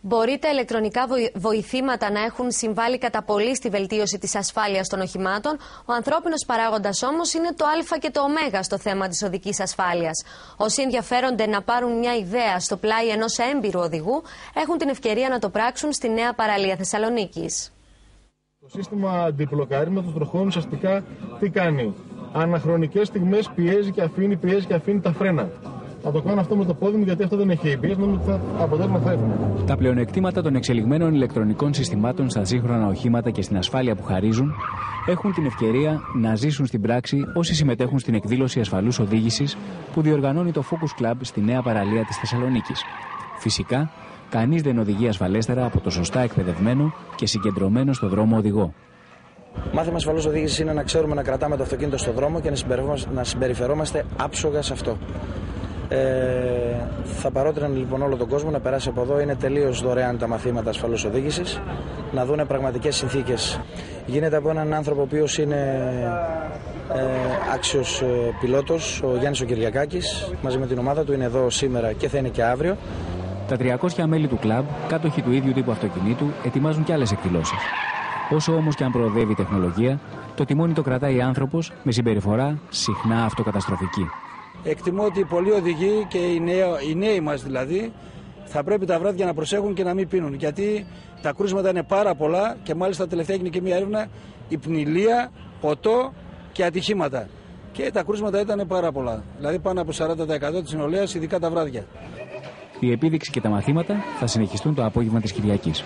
Μπορεί τα ηλεκτρονικά βοηθήματα να έχουν συμβάλει κατά πολύ στη βελτίωση της ασφάλειας των οχημάτων. Ο ανθρώπινος παράγοντας όμως είναι το α και το ω στο θέμα της οδικής ασφάλειας. Όσοι ενδιαφέρονται να πάρουν μια ιδέα στο πλάι ενός έμπειρου οδηγού, έχουν την ευκαιρία να το πράξουν στη νέα παραλία Θεσσαλονίκης. Το σύστημα αντιπλοκαρίσματος τροχών ουσιαστικά τι κάνει? Αναχρονικές στιγμές πιέζει και αφήνει τα φρένα. Θα το κάνω αυτό με το πόδι μου, γιατί αυτό δεν έχει ABS, νομίζω ότι αποτέλεσμα θα έχουμε. Τα πλεονεκτήματα των εξελιγμένων ηλεκτρονικών συστημάτων στα σύγχρονα οχήματα και στην ασφάλεια που χαρίζουν έχουν την ευκαιρία να ζήσουν στην πράξη όσοι συμμετέχουν στην εκδήλωση ασφαλούς οδήγησης που διοργανώνει το Focus Club στη νέα παραλία της Θεσσαλονίκης. Φυσικά, κανείς δεν οδηγεί ασφαλέστερα από το σωστά εκπαιδευμένο και συγκεντρωμένο στο δρόμο οδηγό. Μάθημα ασφαλούς οδήγησης είναι να ξέρουμε να κρατάμε το αυτοκίνητο στο δρόμο και να συμπεριφερόμαστε άψογα σε αυτό. Θα παρότριναν λοιπόν όλο τον κόσμο να περάσει από εδώ. Είναι τελείως δωρεάν τα μαθήματα ασφαλούς οδήγησης, να δούνε πραγματικές συνθήκες. Γίνεται από έναν άνθρωπο ο οποίος είναι άξιος πιλότος, ο Γιάννης ο Κυριακάκης, μαζί με την ομάδα του είναι εδώ σήμερα και θα είναι και αύριο. Τα 300 μέλη του κλαμπ, κάτοχοι του ίδιου τύπου αυτοκινήτου, ετοιμάζουν κι άλλες εκδηλώσεις. Όσο όμως και αν προοδεύει η τεχνολογία, το τιμόνι το κρατάει άνθρωπος με συμπεριφορά συχνά αυτοκαταστροφική. Εκτιμώ ότι πολλοί οδηγοί και οι νέοι μας δηλαδή θα πρέπει τα βράδια να προσέχουν και να μην πίνουν, γιατί τα κρούσματα είναι πάρα πολλά και μάλιστα τελευταία έγινε και μια έρευνα, υπνηλία, ποτό και ατυχήματα. Και τα κρούσματα ήταν πάρα πολλά, δηλαδή πάνω από 40% της νεολαίας, ειδικά τα βράδια. Η επίδειξη και τα μαθήματα θα συνεχιστούν το απόγευμα της Κυριακής.